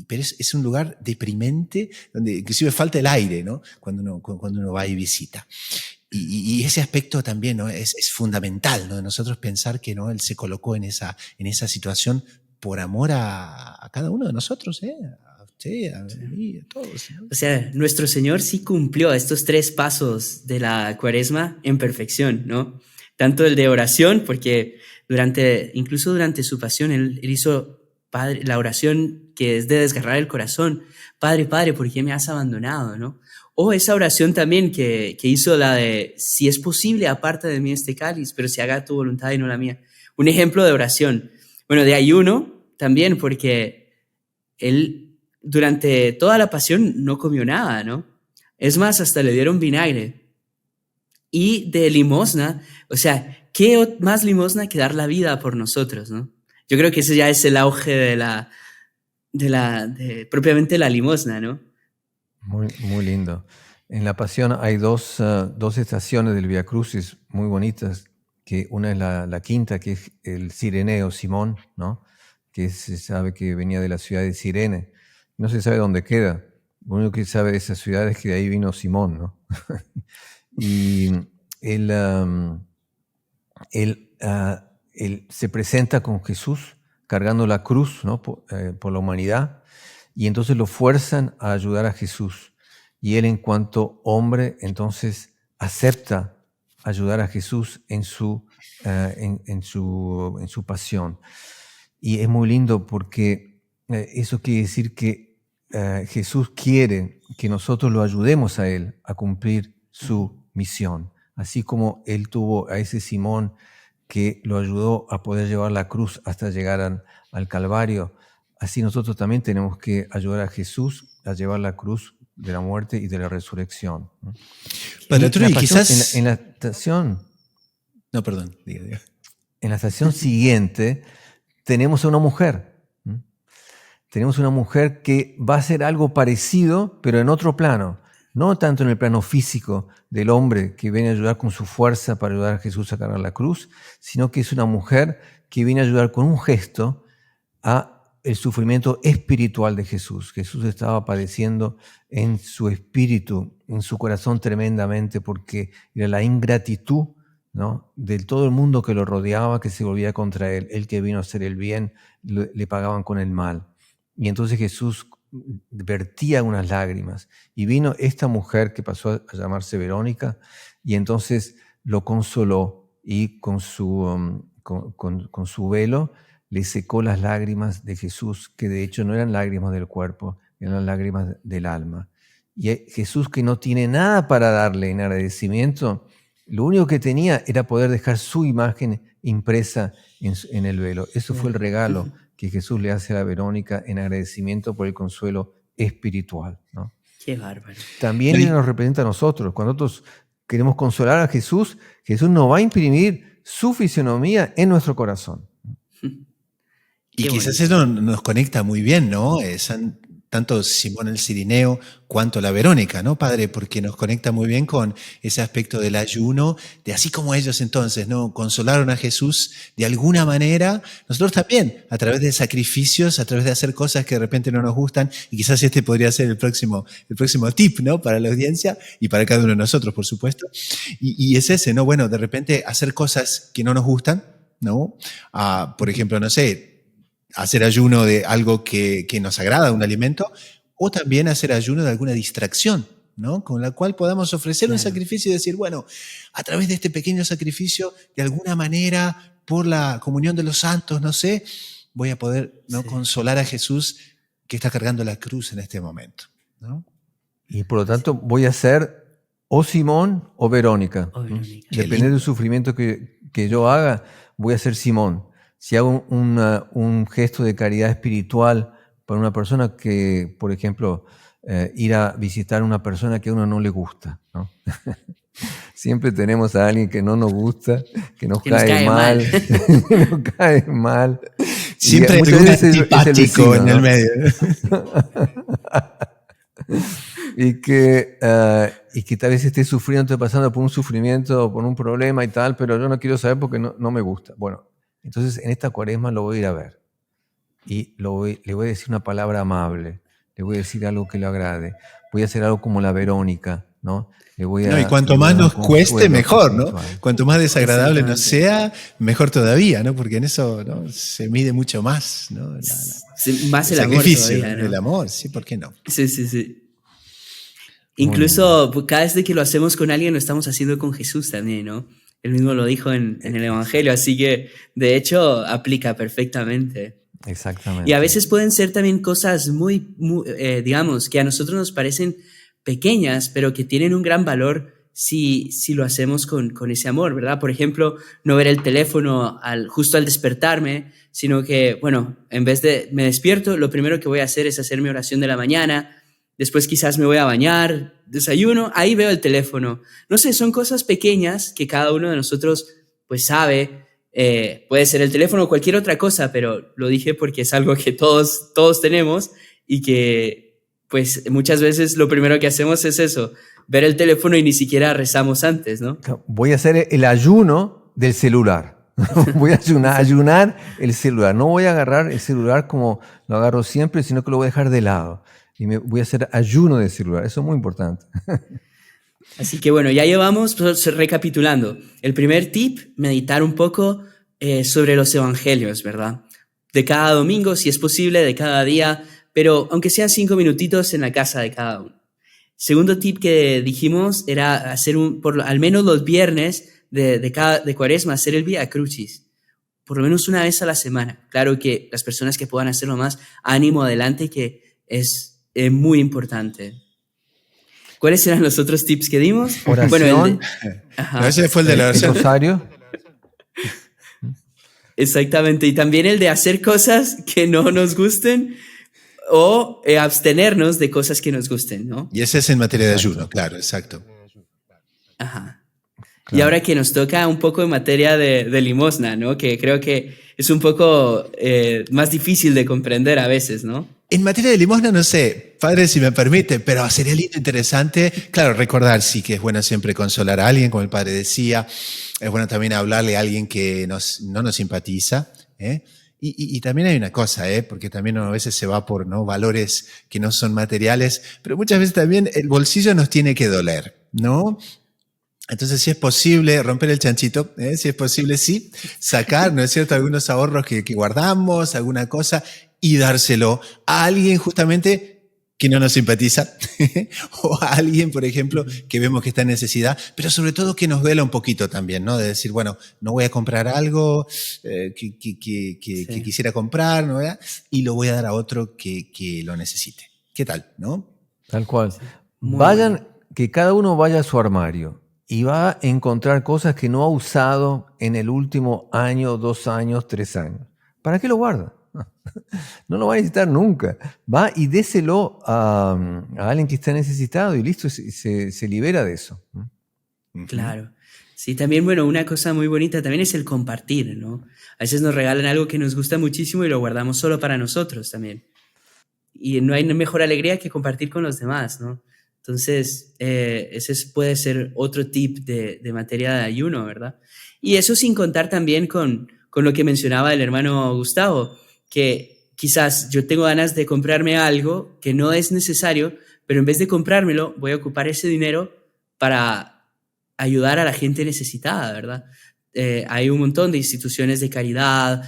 pero es un lugar deprimente, donde inclusive falta el aire, ¿no? Cuando uno va y visita. Y ese aspecto también, ¿no? es fundamental, ¿no? De nosotros pensar que, ¿no? Él se colocó en esa situación por amor a cada uno de nosotros, a usted, a mí, a todos, ¿no? O sea, nuestro Señor sí cumplió estos 3 pasos de la Cuaresma en perfección, ¿no? Tanto el de oración, porque incluso durante su pasión, él hizo la oración que es de desgarrar el corazón. Padre, Padre, ¿por qué me has abandonado? ¿No? O esa oración también que hizo la de, si es posible, aparta de mí este cáliz, pero se haga tu voluntad y no la mía. Un ejemplo de oración. Bueno, de ayuno también, porque él durante toda la pasión no comió nada, ¿no? Es más, hasta le dieron vinagre. Y de limosna, o sea, ¿qué más limosna que dar la vida por nosotros, ¿no? Yo creo que ese ya es el auge de propiamente la limosna, ¿no? Muy, muy lindo. En la Pasión hay dos estaciones del Vía Crucis muy bonitas, que una es la quinta, que es el Cireneo Simón, ¿no? Que se sabe que venía de la ciudad de Cirene. No se sabe dónde queda. Lo único que se sabe de esa ciudad es que de ahí vino Simón, ¿no? Y él se presenta con Jesús cargando la cruz, ¿no? por la humanidad, y entonces lo fuerzan a ayudar a Jesús. Y él, en cuanto hombre, entonces acepta ayudar a Jesús en su pasión. Y es muy lindo porque eso quiere decir que Jesús quiere que nosotros lo ayudemos a él a cumplir su misión. Así como él tuvo a ese Simón que lo ayudó a poder llevar la cruz hasta llegar al Calvario, así nosotros también tenemos que ayudar a Jesús a llevar la cruz de la muerte y de la resurrección. Padre Arturo, y quizás... En la estación... No, perdón, diga. En la estación siguiente tenemos a una mujer. Tenemos una mujer que va a hacer algo parecido, pero en otro plano. No tanto en el plano físico del hombre que viene a ayudar con su fuerza para ayudar a Jesús a cargar la cruz, sino que es una mujer que viene a ayudar con un gesto a el sufrimiento espiritual de Jesús. Jesús estaba padeciendo en su espíritu, en su corazón tremendamente, porque era la ingratitud, ¿no? De todo el mundo que lo rodeaba, que se volvía contra él. Él que vino a hacer el bien, le pagaban con el mal. Y entonces Jesús vertía unas lágrimas. Y vino esta mujer que pasó a llamarse Verónica, y entonces lo consoló y con su velo le secó las lágrimas de Jesús, que de hecho no eran lágrimas del cuerpo, eran lágrimas del alma. Y Jesús, que no tiene nada para darle en agradecimiento, lo único que tenía era poder dejar su imagen impresa en el velo. Eso fue el regalo que Jesús le hace a la Verónica en agradecimiento por el consuelo espiritual, ¿no? Qué bárbaro. También Él nos representa a nosotros. Cuando nosotros queremos consolar a Jesús, Jesús nos va a imprimir su fisionomía en nuestro corazón. Y quizás eso nos conecta muy bien, ¿no? Tanto Simón el Cirineo cuanto la Verónica, ¿no, Padre? Porque nos conecta muy bien con ese aspecto del ayuno, de así como ellos entonces, ¿no? Consolaron a Jesús de alguna manera, nosotros también, a través de sacrificios, a través de hacer cosas que de repente no nos gustan, y quizás este podría ser el próximo tip, ¿no? Para la audiencia y para cada uno de nosotros, por supuesto. Y es ese, ¿no? Bueno, de repente hacer cosas que no nos gustan, ¿no? Por ejemplo, no sé, hacer ayuno de algo que nos agrada, un alimento, o también hacer ayuno de alguna distracción, ¿no? Con la cual podamos ofrecer un sacrificio y decir, bueno, a través de este pequeño sacrificio, de alguna manera, por la comunión de los santos, no sé, voy a poder, ¿no? Consolar a Jesús que está cargando la cruz en este momento, ¿no? Y por lo tanto voy a ser o Simón o Verónica. Depende del sufrimiento que yo haga, voy a ser Simón. Si hago un gesto de caridad espiritual para una persona que, por ejemplo, ir a visitar a una persona que a uno no le gusta, ¿no? Siempre tenemos a alguien que no nos gusta, que nos cae mal, que nos cae mal. Siempre hay algún antipático en el medio. Y que tal vez esté sufriendo, esté pasando por un sufrimiento, por un problema y tal, pero yo no quiero saber porque no me gusta. Bueno, entonces en esta cuaresma lo voy a ir a ver. Y le voy a decir una palabra amable, le voy a decir algo que le agrade. Voy a hacer algo como la Verónica, ¿no? Y cuanto más nos cueste, mejor, ¿no? Cuanto más desagradable nos sea, mejor todavía, ¿no? Porque en eso, ¿no?, se mide mucho más, ¿no? Más el sacrificio, amor todavía, ¿no? El amor, sí, ¿por qué no? Sí. Incluso cada vez que lo hacemos con alguien, lo estamos haciendo con Jesús también, ¿no? Él mismo lo dijo en el Evangelio, así que de hecho aplica perfectamente. Exactamente. Y a veces pueden ser también cosas muy digamos, que a nosotros nos parecen pequeñas, pero que tienen un gran valor si lo hacemos con ese amor, ¿verdad? Por ejemplo, no ver el teléfono justo al despertarme, sino que, bueno, en vez de me despierto, lo primero que voy a hacer es hacer mi oración de la mañana, después quizás me voy a bañar, desayuno, ahí veo el teléfono. No sé, son cosas pequeñas que cada uno de nosotros pues sabe. Puede ser el teléfono o cualquier otra cosa, pero lo dije porque es algo que todos tenemos y que pues muchas veces lo primero que hacemos es eso, ver el teléfono y ni siquiera rezamos antes, ¿no? Voy a hacer el ayuno del celular. Voy a ayunar el celular. No voy a agarrar el celular como lo agarro siempre, sino que lo voy a dejar de lado. Y voy a hacer ayuno del celular. Eso es muy importante. Así que bueno, ya llevamos, pues, recapitulando. El primer tip, meditar un poco sobre los evangelios, ¿verdad? De cada domingo, si es posible, de cada día, pero aunque sean 5 minutitos en la casa de cada uno. Segundo tip que dijimos era hacer al menos los viernes de Cuaresma, hacer el Vía Crucis, por lo menos una vez a la semana. Claro que las personas que puedan hacerlo más, ánimo adelante, que es muy importante. ¿Cuáles eran los otros tips que dimos? Oración. Bueno, No, ese fue el de la oración. Rosario. Exactamente, y también el de hacer cosas que no nos gusten o abstenernos de cosas que nos gusten, ¿no? Y ese es en materia de ayuno, claro, exacto. Ajá. Claro. Y ahora que nos toca un poco en materia de limosna, ¿no? Que creo que es un poco más difícil de comprender a veces, ¿no? En materia de limosna, no sé, padre, si me permite, pero sería lindo, interesante, claro, recordar sí que es bueno siempre consolar a alguien, como el padre decía, es bueno también hablarle a alguien que no nos simpatiza, ¿eh? Y también hay una cosa, porque también a veces se va por, ¿no?, valores que no son materiales, pero muchas veces también el bolsillo nos tiene que doler, ¿no? Entonces, si es posible romper el chanchito, si es posible, sí, sacar, ¿no es cierto?, algunos ahorros que guardamos, alguna cosa, y dárselo a alguien justamente que no nos simpatiza, o a alguien, por ejemplo, que vemos que está en necesidad, pero sobre todo que nos duela un poquito también, ¿no? De decir, bueno, no voy a comprar algo que quisiera comprar, ¿no? Y lo voy a dar a otro que lo necesite. ¿Qué tal, no? Tal cual. Muy bueno. Que cada uno vaya a su armario y va a encontrar cosas que no ha usado en el último año, 2 años, 3 años. ¿Para qué lo guarda? No lo va a necesitar nunca. Va y déselo a alguien que está necesitado y listo, se libera de eso. Claro. Sí, también, bueno, una cosa muy bonita también es el compartir, ¿no? A veces nos regalan algo que nos gusta muchísimo y lo guardamos solo para nosotros también. Y no hay mejor alegría que compartir con los demás, ¿no? Entonces, ese puede ser otro tip de materia de ayuno, ¿verdad? Y eso sin contar también con lo que mencionaba el hermano Gustavo, que quizás yo tengo ganas de comprarme algo que no es necesario, pero en vez de comprármelo, voy a ocupar ese dinero para ayudar a la gente necesitada, ¿verdad? Hay un montón de instituciones de caridad,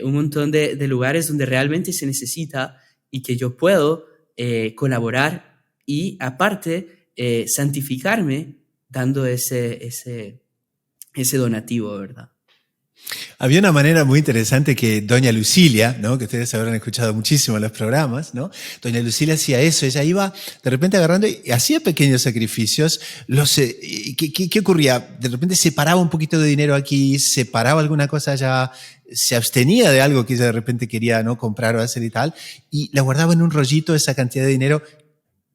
un montón de lugares donde realmente se necesita y que yo puedo colaborar y aparte santificarme dando ese donativo, ¿verdad? Había una manera muy interesante que doña Lucilia, ¿no? Que ustedes habrán escuchado muchísimo en los programas, ¿no? Doña Lucilia hacía eso, ella iba de repente agarrando y hacía pequeños sacrificios. ¿Qué ocurría? De repente separaba un poquito de dinero aquí, separaba alguna cosa allá, se abstenía de algo que ella de repente quería, ¿no? Comprar o hacer y tal, y la guardaba en un rollito esa cantidad de dinero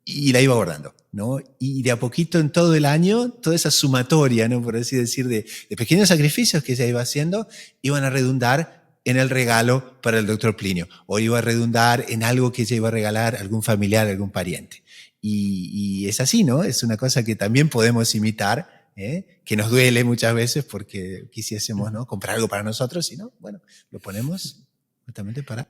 y la iba guardando, ¿no? Y de a poquito en todo el año, toda esa sumatoria, ¿no? Por así decir, de pequeños sacrificios que ella iba haciendo, iban a redundar en el regalo para el doctor Plinio, o iba a redundar en algo que ella iba a regalar a algún familiar, a algún pariente. Y es así, ¿no? Es una cosa que también podemos imitar, que nos duele muchas veces porque quisiésemos, ¿no? Comprar algo para nosotros, y no, bueno, lo ponemos justamente para...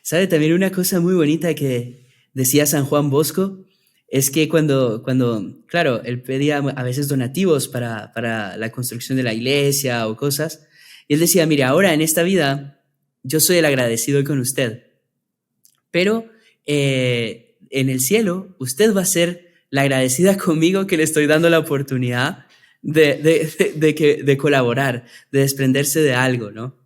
¿Sabe? También una cosa muy bonita que decía San Juan Bosco es que cuando claro, él pedía a veces donativos para la construcción de la iglesia o cosas, y él decía, mire, ahora en esta vida yo soy el agradecido con usted, pero en el cielo usted va a ser la agradecida conmigo que le estoy dando la oportunidad de colaborar, de desprenderse de algo, ¿no?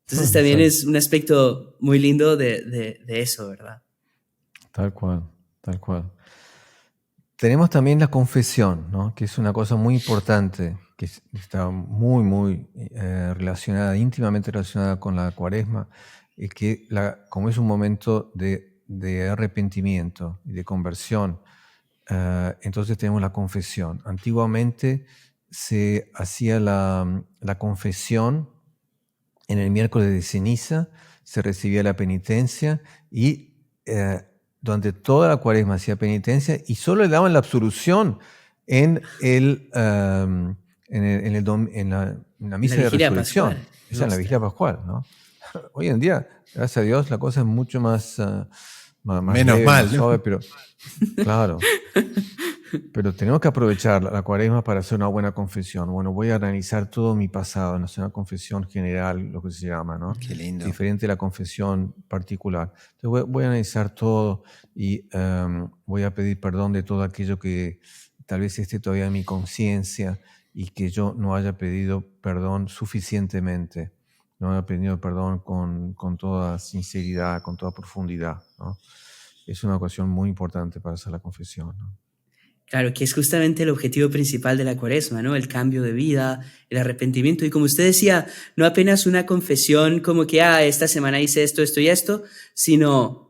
Entonces también es un aspecto muy lindo de eso, ¿verdad? Tal cual, tal cual. Tenemos también la confesión, ¿no? Que es una cosa muy importante, que está muy relacionada, íntimamente relacionada con la Cuaresma, y que como es un momento de arrepentimiento y de conversión, entonces tenemos la confesión. Antiguamente se hacía la confesión en el miércoles de ceniza, se recibía la penitencia y durante toda la Cuaresma hacía penitencia y solo le daban la absolución en la misa de resurrección. Esa es la vigilia pascual, ¿no? Hoy en día, gracias a Dios, la cosa es mucho más menos leve, mal, más ¿no? suave, pero claro. Pero tenemos que aprovechar la Cuaresma para hacer una buena confesión. Bueno, voy a analizar todo mi pasado, no sé, una confesión general, lo que se llama, ¿no? Qué lindo. Diferente a la confesión particular. Entonces voy a analizar todo y voy a pedir perdón de todo aquello que tal vez esté todavía en mi conciencia y que yo no haya pedido perdón suficientemente, no haya pedido perdón con toda sinceridad, con toda profundidad, ¿no? Es una ocasión muy importante para hacer la confesión, ¿no? Claro, que es justamente el objetivo principal de la Cuaresma, ¿no? El cambio de vida, el arrepentimiento. Y como usted decía, no apenas una confesión como que, esta semana hice esto, esto y esto, sino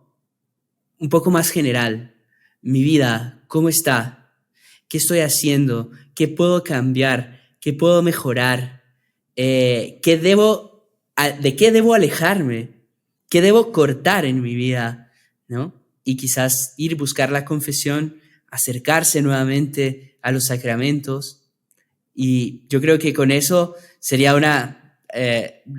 un poco más general. Mi vida, ¿cómo está? ¿Qué estoy haciendo? ¿Qué puedo cambiar? ¿Qué puedo mejorar? ¿De qué debo alejarme? ¿Qué debo cortar en mi vida? ¿No? Y quizás ir a buscar la confesión, acercarse nuevamente a los sacramentos, y yo creo que con eso sería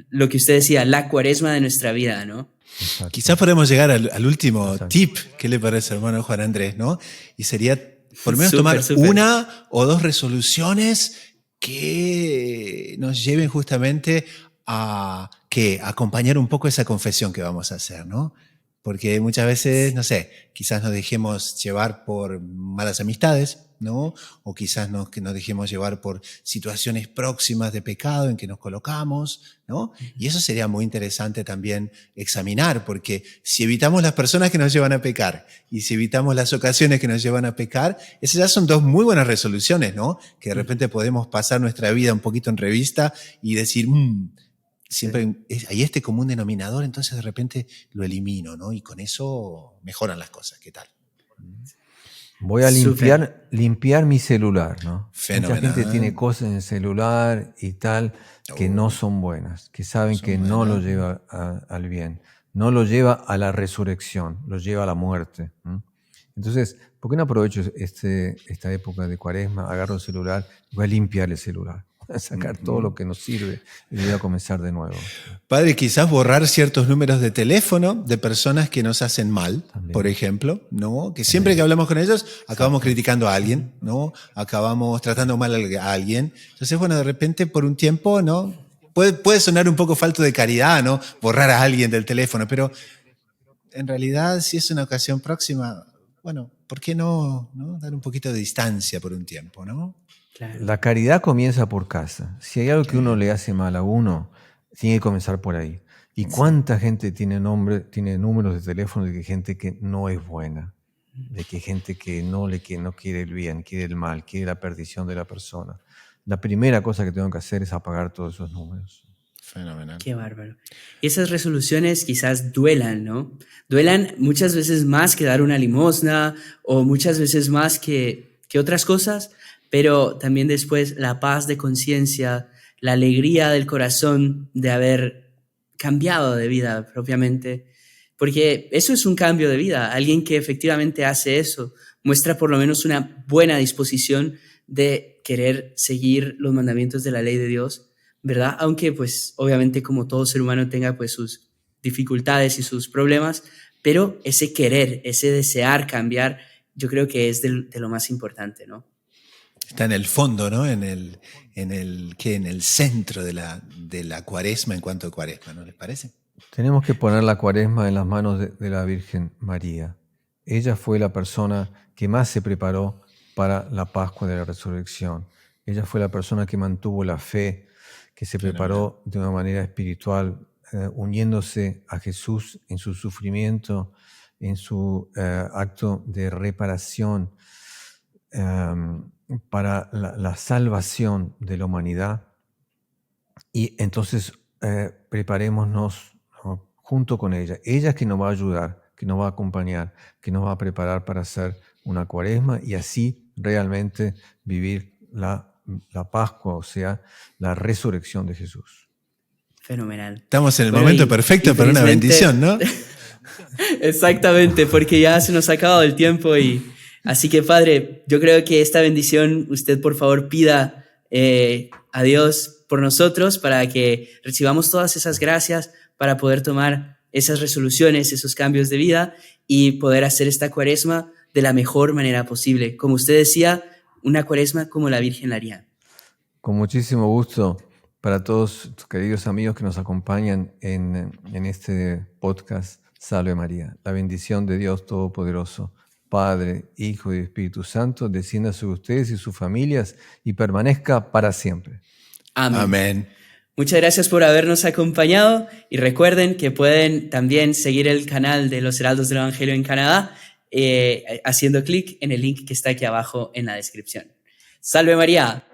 lo que usted decía, la Cuaresma de nuestra vida, ¿no? Exacto. Quizás podemos llegar al último Exacto. tip. ¿Qué le parece, hermano Juan Andrés? ¿No? Y sería por lo menos Súper, tomar súper. una o dos resoluciones que nos lleven justamente a acompañar un poco esa confesión que vamos a hacer, ¿no? Porque muchas veces, no sé, quizás nos dejemos llevar por malas amistades, ¿no? O quizás que nos dejemos llevar por situaciones próximas de pecado en que nos colocamos, ¿no? Y eso sería muy interesante también examinar, porque si evitamos las personas que nos llevan a pecar y si evitamos las ocasiones que nos llevan a pecar, esas ya son dos muy buenas resoluciones, ¿no? Que de repente podemos pasar nuestra vida un poquito en revista y decir, siempre hay este común denominador, entonces de repente lo elimino, ¿no? Y con eso mejoran las cosas. ¿Qué tal? Voy a Súper. limpiar mi celular, ¿no? Fenomenal. Mucha gente tiene cosas en el celular y tal que no son buenas, que saben que no lo lleva al bien, no lo lleva a la resurrección, lo lleva a la muerte. Entonces, ¿por qué no aprovecho esta época de Cuaresma, agarro el celular y voy a limpiar el celular? A sacar todo lo que nos sirve y voy a comenzar de nuevo. Padre, quizás borrar ciertos números de teléfono de personas que nos hacen mal, También. por ejemplo, ¿no? Que siempre que hablamos con ellos acabamos criticando a alguien, ¿no? Acabamos tratando mal a alguien. Entonces, bueno, de repente por un tiempo, ¿no? Puede sonar un poco falto de caridad, ¿no? Borrar a alguien del teléfono, pero en realidad si es una ocasión próxima, bueno, ¿por qué no dar un poquito de distancia por un tiempo, ¿no? Claro. La caridad comienza por casa. Si hay algo que uno le hace mal a uno, Tiene que comenzar por ahí. ¿Y cuánta gente tiene números de teléfono de gente que no es buena? De que gente que no quiere el bien, quiere el mal, quiere la perdición de la persona. La primera cosa que tengo que hacer es apagar todos esos números. Fenomenal. Qué bárbaro. Y esas resoluciones quizás duelan, ¿no? Duelan muchas veces más que dar una limosna o muchas veces más que otras cosas, pero también después la paz de conciencia, la alegría del corazón de haber cambiado de vida propiamente, porque eso es un cambio de vida. Alguien que efectivamente hace eso muestra por lo menos una buena disposición de querer seguir los mandamientos de la ley de Dios, ¿verdad? Aunque pues obviamente como todo ser humano tenga pues sus dificultades y sus problemas, pero ese querer, ese desear cambiar, yo creo que es de lo más importante, ¿no? Está en el fondo, ¿no? En el centro de la cuaresma en cuanto a cuaresma, ¿no les parece? Tenemos que poner la cuaresma en las manos de la Virgen María. Ella fue la persona que más se preparó para la Pascua de la Resurrección. Ella fue la persona que mantuvo la fe, que se preparó de una manera espiritual, uniéndose a Jesús en su sufrimiento, en su acto de reparación para la salvación de la humanidad. Y entonces preparémonos, ¿no?, junto con ella. Ella es que nos va a ayudar, que nos va a acompañar, que nos va a preparar para hacer una cuaresma y así realmente vivir la Pascua, o sea, la resurrección de Jesús. Fenomenal. Estamos en el momento perfecto para una bendición, ¿no? Exactamente, porque ya se nos ha acabado el tiempo y así que Padre, yo creo que esta bendición usted por favor pida a Dios por nosotros para que recibamos todas esas gracias para poder tomar esas resoluciones, esos cambios de vida y poder hacer esta cuaresma de la mejor manera posible. Como usted decía, una cuaresma como la Virgen la haría. Con muchísimo gusto para todos tus queridos amigos que nos acompañan en este podcast Salve María. La bendición de Dios Todopoderoso, Padre, Hijo y Espíritu Santo, descienda sobre ustedes y sus familias y permanezca para siempre. Amén. Amén. Muchas gracias por habernos acompañado y recuerden que pueden también seguir el canal de los Heraldos del Evangelio en Canadá haciendo clic en el link que está aquí abajo en la descripción. ¡Salve María!